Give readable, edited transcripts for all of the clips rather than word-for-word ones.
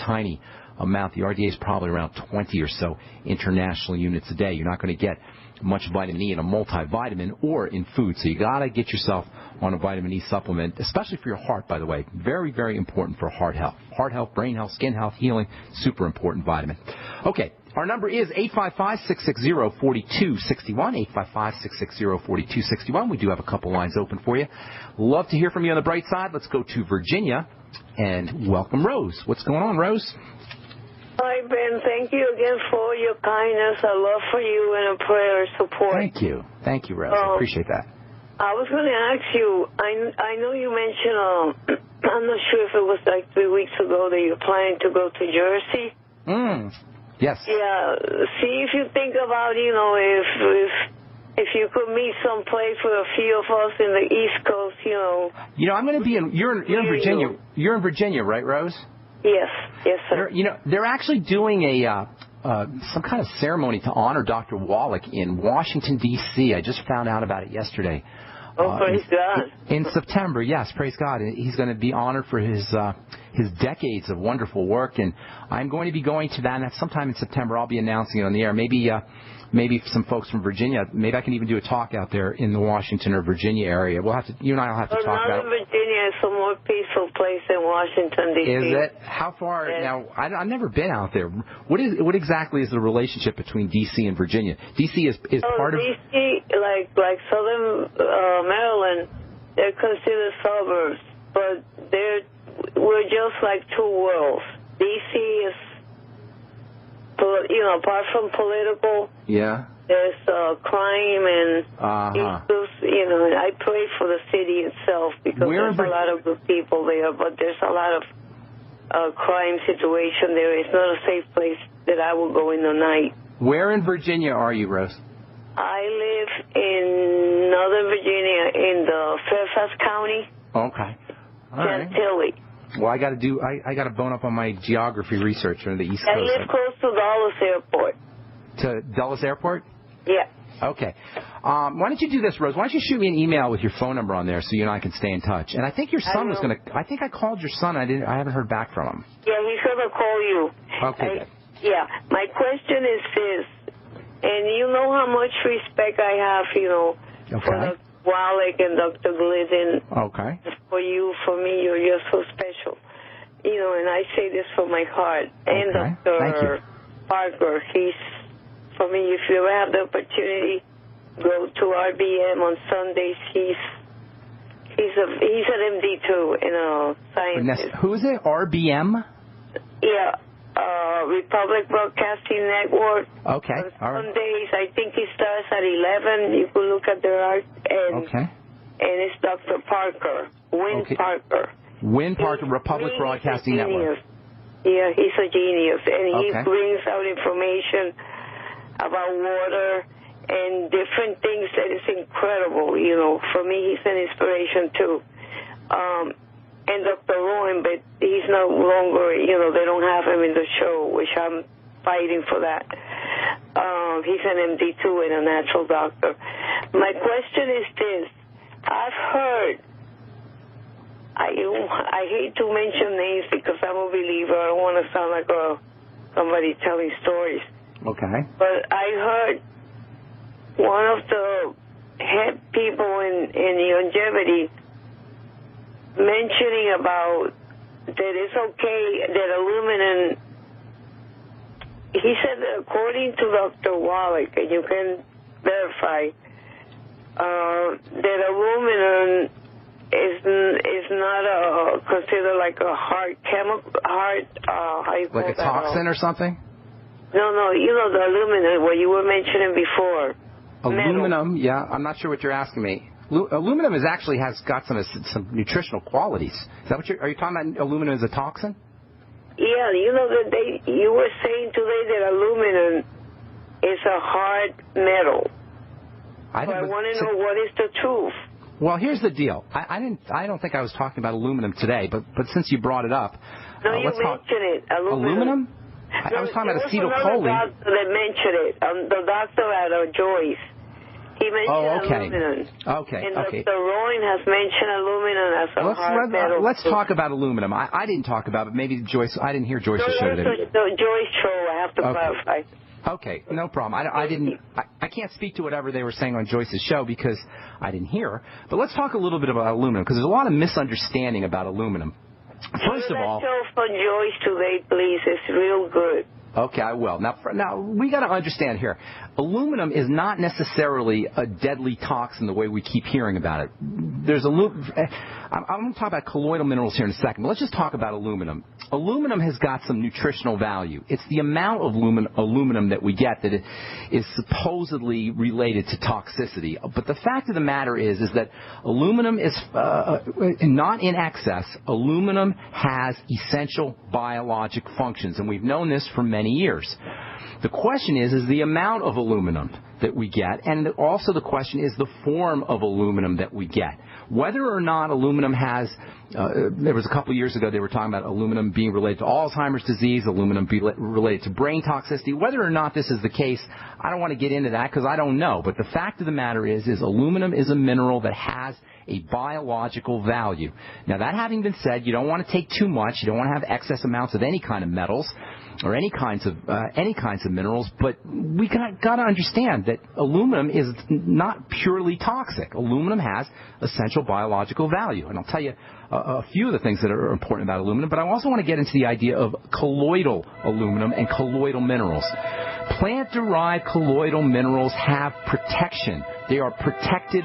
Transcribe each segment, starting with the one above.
tiny amount. The RDA is probably around 20 or so international units a day. You're not going to get much vitamin E in a multivitamin or in food. So you got to get yourself on a vitamin E supplement, especially for your heart, by the way. Very, very important for heart health. Heart health, brain health, skin health, healing, super important vitamin. Okay, our number is 855-660-4261, 855-660-4261. We do have a couple lines open for you. Love to hear from you on the bright side. Let's go to Virginia and welcome Rose. What's going on, Rose? Hi, Ben. Thank you again for your kindness, a love for you, and a prayer support. Thank you. Thank you, Rose. I appreciate that. I was going to ask you, I know you mentioned, I'm not sure if it was like 3 weeks ago that you're planning to go to Jersey. Yes. Yeah. See if you think about, if you could meet some place for a few of us in the East Coast, I'm going to be in, you're in Virginia. You're in Virginia, right, Rose? Yes, sir. They're actually doing some kind of ceremony to honor Dr. Wallach in Washington, D.C. I just found out about it yesterday. Oh, praise God. In September, yes, praise God. He's going to be honored for his decades of wonderful work, and I'm going to be going to that. And that's sometime in September. I'll be announcing it on the air. Maybe some folks from Virginia. Maybe I can even do a talk out there in the Washington or Virginia area. You and I will have to talk about it. Virginia is a more peaceful place than Washington, D.C. Is it? How far? Yes. Now, I've never been out there. What exactly is the relationship between D.C. and Virginia? D.C. is part of... D.C., like Southern Maryland, they're considered suburbs, but we're just like two worlds. D.C. is... apart from political, there's crime and issues. I pray for the city itself because there's a lot of good people there, but there's a lot of crime situation there. It's not a safe place that I will go in the night. Where in Virginia are you, Rose? I live in Northern Virginia in the Fairfax County. Okay. All right. Chantilly. Well, I got to bone up on my geography research on the East Coast. I live close to Dulles Airport. To Dulles Airport? Yeah. Okay. Why don't you do this, Rose? Why don't you shoot me an email with your phone number on there so you and I can stay in touch? And I think your son was going to... I think I called your son. I haven't heard back from him. Yeah, he's going to call you. Okay. Yeah. My question is this, and you know how much respect I have, for Dr. Wallach and Dr. Glidden. Okay. For you, for me, you're just so special. And I say this from my heart. And Dr. Parker, for me, if you ever have the opportunity, go to RBM on Sundays. He's an MD too, scientist. Who is it? RBM? Yeah, Republic Broadcasting Network. Okay, all right. Sundays, I think he starts at 11. You can look at their art. And it's Dr. Parker, Win Parker. Win Parker, Republic Broadcasting Network. Yeah, he's a genius, and he brings out information about water and different things that is incredible. For me, he's an inspiration too. And Dr. Rowan, but he's no longer, they don't have him in the show, which I'm fighting for that. He's an MD too and a natural doctor. My question is this. I've heard, I hate to mention names because I'm a believer. I don't want to sound like somebody telling stories. Okay. But I heard one of the head people in longevity mentioning about that it's okay that aluminum, he said that according to Dr. Wallach, and you can verify, that aluminum is not considered like a hard chemical, like a toxin or something? No, the aluminum, what you were mentioning before. Aluminum, metal. I'm not sure what you're asking me. Aluminum has got some nutritional qualities. Is that what are you talking about? Aluminum as a toxin? Yeah, that you were saying today that aluminum is a hard metal. I want to know what is the truth. Well, here's the deal. I don't think I was talking about aluminum today, but since you brought it up, no, you mentioned it. Aluminum? I was talking about acetylcholine. There was another doctor that mentioned it. The doctor at Joyce. He mentioned aluminum. Okay. And Dr. Rowan has mentioned aluminum as a hard metal. Let's talk about aluminum. I didn't talk about it. Maybe Joyce. I didn't hear Joyce's show today. Joyce show. I have to clarify. Okay, no problem. I can't speak to whatever they were saying on Joyce's show because I didn't hear. But let's talk a little bit about aluminum because there's a lot of misunderstanding about aluminum. First of all, show for Joyce today, please. It's real good. Okay, I will. Now we got to understand here. Aluminum is not necessarily a deadly toxin the way we keep hearing about it. I'm going to talk about colloidal minerals here in a second, but let's just talk about aluminum. Aluminum has got some nutritional value. It's the amount of aluminum that we get that is supposedly related to toxicity. But the fact of the matter is that aluminum is not in excess. Aluminum has essential biologic functions, and we've known this for many years. The question is the amount of aluminum that we get, and also the question is the form of aluminum that we get. Whether or not aluminum has, there was a couple of years ago they were talking about aluminum being related to Alzheimer's disease, aluminum being related to brain toxicity. Whether or not this is the case, I don't want to get into that because I don't know. But the fact of the matter is aluminum is a mineral that has a biological value. Now, that having been said, you don't want to take too much. You don't want to have excess amounts of any kind of metals or any kinds of minerals, but we got to understand that aluminum is not purely toxic. Aluminum has essential biological value, and I'll tell you a few of the things that are important about aluminum, but I also want to get into the idea of colloidal aluminum and colloidal minerals. Plant-derived colloidal minerals have protection. They are protected.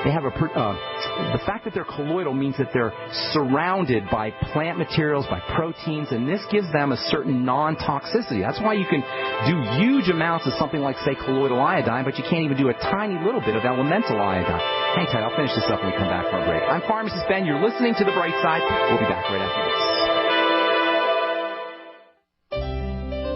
They have the fact that they're colloidal means that they're surrounded by plant materials, by proteins, and this gives them a certain non-toxicity. That's why you can do huge amounts of something like, say, colloidal iodine, but you can't even do a tiny little bit of elemental iodine. Hang tight. I'll finish this up when we come back from a break. I'm Pharmacist Ben. You're listening to The Brightside. We'll be back right after this.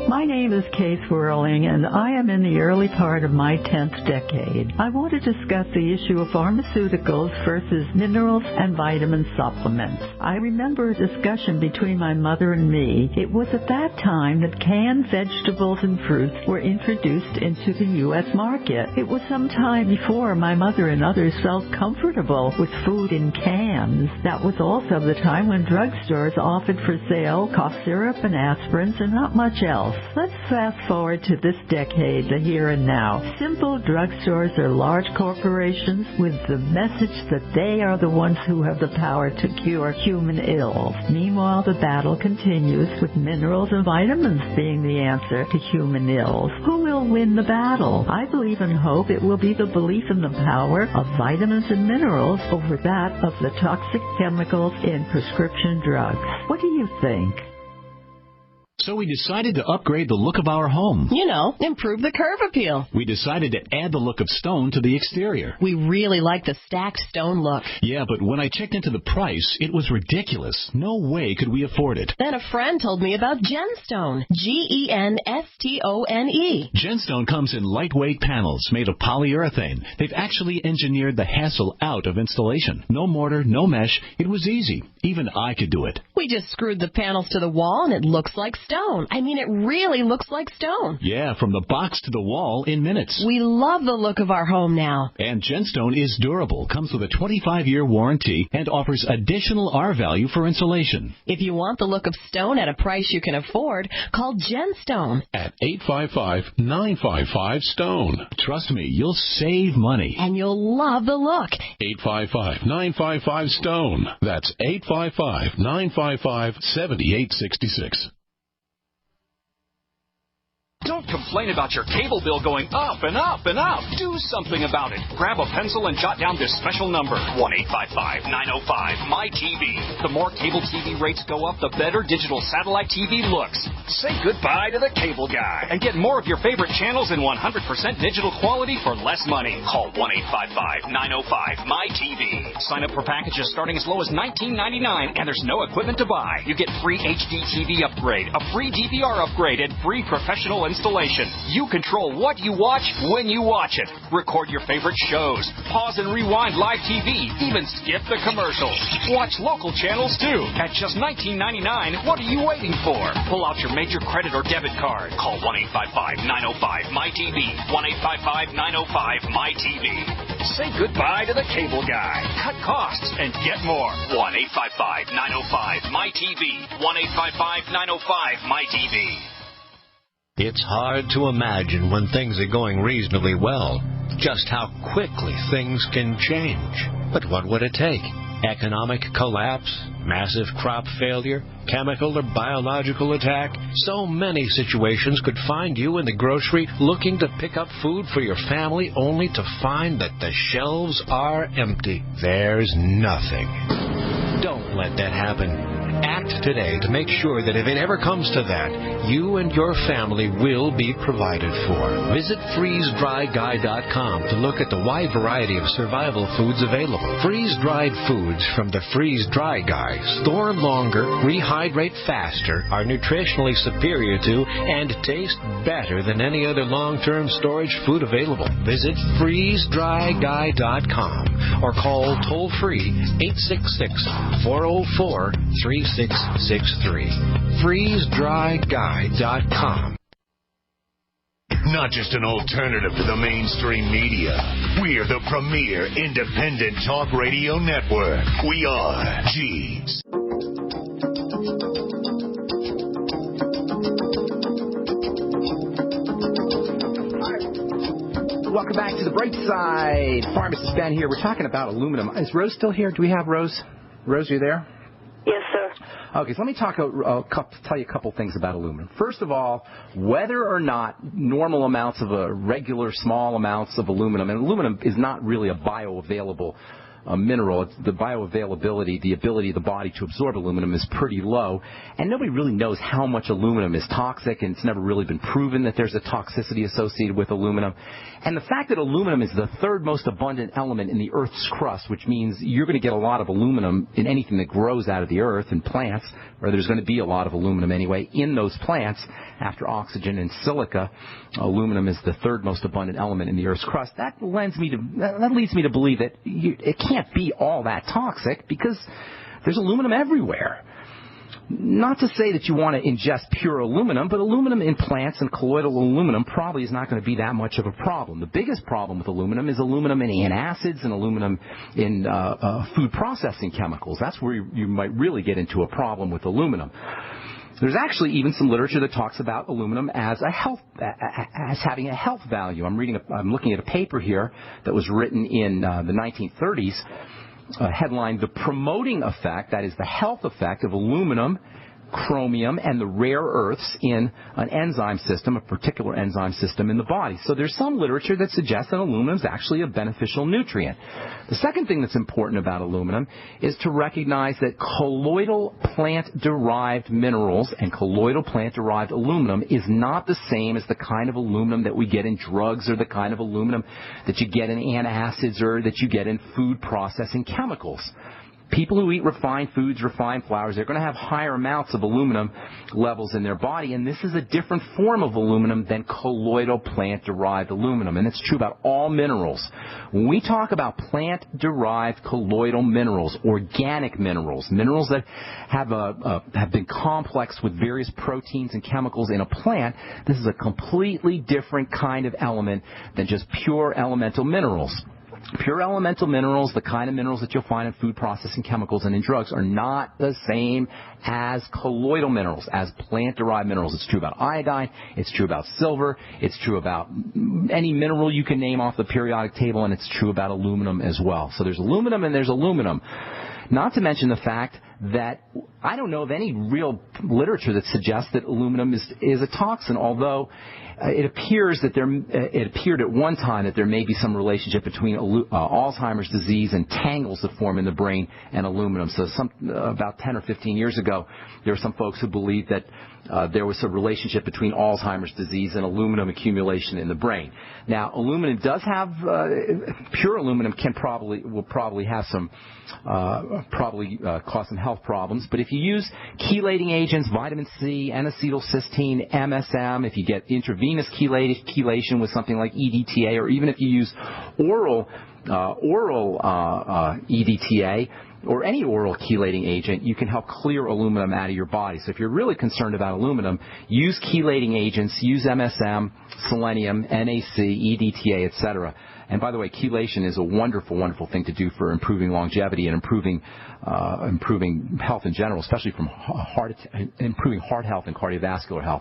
My name is Kay Swirling, and I am in the early part of my 10th decade. I want to discuss the issue of pharmaceuticals versus minerals and vitamin supplements. I remember a discussion between my mother and me. It was at that time that canned vegetables and fruits were introduced into the U.S. market. It was some time before my mother and others felt comfortable with food in cans. That was also the time when drugstores offered for sale cough syrup and aspirins and not much else. Let's fast forward to this decade, the here and now. Simple drugstores are large corporations with the message that they are the ones who have the power to cure human ills. Meanwhile, the battle continues with minerals and vitamins being the answer to human ills. Who will win the battle? I believe and hope it will be the belief in the power of vitamins and minerals over that of the toxic chemicals in prescription drugs. What do you think? So we decided to upgrade the look of our home. You know, improve the curve appeal. We decided to add the look of stone to the exterior. We really like the stacked stone look. Yeah, but when I checked into the price, it was ridiculous. No way could we afford it. Then a friend told me about Genstone. Genstone. Genstone comes in lightweight panels made of polyurethane. They've actually engineered the hassle out of installation. No mortar, no mesh. It was easy. Even I could do it. We just screwed the panels to the wall and it looks like stone. I mean, it really looks like stone. Yeah, from the box to the wall in minutes. We love the look of our home now. And Genstone is durable, comes with a 25-year warranty, and offers additional R-value for insulation. If you want the look of stone at a price you can afford, call Genstone. At 855-955-STONE. Trust me, you'll save money. And you'll love the look. 855-955-STONE. That's 855-955-7866. Don't complain about your cable bill going up and up and up. Do something about it. Grab a pencil and jot down this special number, 1-855-905-MY-TV. The more cable TV rates go up, the better digital satellite TV looks. Say goodbye to the cable guy and get more of your favorite channels in 100% digital quality for less money. Call 1-855-905-MY-TV. Sign up for packages starting as low as $19.99, and there's no equipment to buy. You get free HD TV upgrade, a free DVR upgrade, and free professional installation. television. You control what you watch when you watch it. Record your favorite shows. Pause and rewind live TV. Even skip the commercials. Watch local channels too. At just $19.99, what are you waiting for? Pull out your major credit or debit card. Call 1-855-905-MyTV. 1-855-905-MyTV. Say goodbye to the cable guy. Cut costs and get more. 1-855-905-MyTV. 1-855-905-MyTV. It's hard to imagine when things are going reasonably well just how quickly things can change. But what would it take? Economic collapse? Massive crop failure? Chemical or biological attack? So many situations could find you in the grocery looking to pick up food for your family only to find that the shelves are empty. There's nothing. Don't let that happen. Act today to make sure that if it ever comes to that, you and your family will be provided for. Visit freezedryguy.com to look at the wide variety of survival foods available. Freeze-dried foods from the Freeze Dry Guy store longer, rehydrate faster, are nutritionally superior to, and taste better than any other long-term storage food available. Visit freezedryguy.com or call toll-free 866-404-3663. freezedryguy.com. Not just an alternative to the mainstream media. We're the premier independent talk radio network. We are G's. Welcome back to the Brightside. Pharmacist Ben here. We're talking about aluminum. Is Rose still here? Do we have Rose? Rose, you there? Yes, sir. Okay, so let me tell you a couple things about aluminum. First of all, whether or not normal amounts of regular small amounts of aluminum, and aluminum is not really a bioavailable mineral. It's the bioavailability, the ability of the body to absorb aluminum is pretty low, and nobody really knows how much aluminum is toxic, and it's never really been proven that there's a toxicity associated with aluminum. And the fact that aluminum is the third most abundant element in the Earth's crust, which means you're going to get a lot of aluminum in anything that grows out of the earth and plants, or there's going to be a lot of aluminum anyway in those plants after oxygen and silica. Aluminum is the third most abundant element in the Earth's crust. That leads me to believe that it can't be all that toxic because there's aluminum everywhere. Not to say that you want to ingest pure aluminum, but aluminum in plants and colloidal aluminum probably is not going to be that much of a problem. The biggest problem with aluminum is aluminum in antacids and aluminum in food processing chemicals. That's where you might really get into a problem with aluminum. There's actually even some literature that talks about aluminum as having a health value. I'm looking at a paper here that was written in the 1930s. Headline, The Promoting Effect, that is the health effect of aluminum, chromium, and the rare earths in an enzyme system, a particular enzyme system in the body. So there's some literature that suggests that aluminum is actually a beneficial nutrient. The second thing that's important about aluminum is to recognize that colloidal plant-derived minerals and colloidal plant-derived aluminum is not the same as the kind of aluminum that we get in drugs or the kind of aluminum that you get in antacids or that you get in food processing chemicals. People who eat refined foods, refined flours, they're going to have higher amounts of aluminum levels in their body, and this is a different form of aluminum than colloidal plant-derived aluminum, and it's true about all minerals. When we talk about plant-derived colloidal minerals, organic minerals, minerals that have been complexed with various proteins and chemicals in a plant, this is a completely different kind of element than just pure elemental minerals. Pure elemental minerals, the kind of minerals that you'll find in food processing chemicals and in drugs, are not the same as colloidal minerals, as plant-derived minerals. It's true about iodine. It's true about silver. It's true about any mineral you can name off the periodic table, and it's true about aluminum as well. So there's aluminum and there's aluminum. Not to mention the fact that I don't know of any real literature that suggests that aluminum is a toxin, although it appeared at one time that there may be some relationship between Alzheimer's disease and tangles that form in the brain and aluminum. So about 10 or 15 years ago, there were some folks who believed that there was a relationship between Alzheimer's disease and aluminum accumulation in the brain. Now, aluminum does have pure aluminum will probably have some cause some health problems. But if if you use chelating agents, vitamin C, N-acetylcysteine, MSM, if you get intravenous chelation with something like EDTA, or even if you use oral EDTA, or any oral chelating agent, you can help clear aluminum out of your body. So if you're really concerned about aluminum, use chelating agents, use MSM, selenium, NAC, EDTA, etc. And by the way, chelation is a wonderful, wonderful thing to do for improving longevity and improving health in general, especially from improving heart health and cardiovascular health.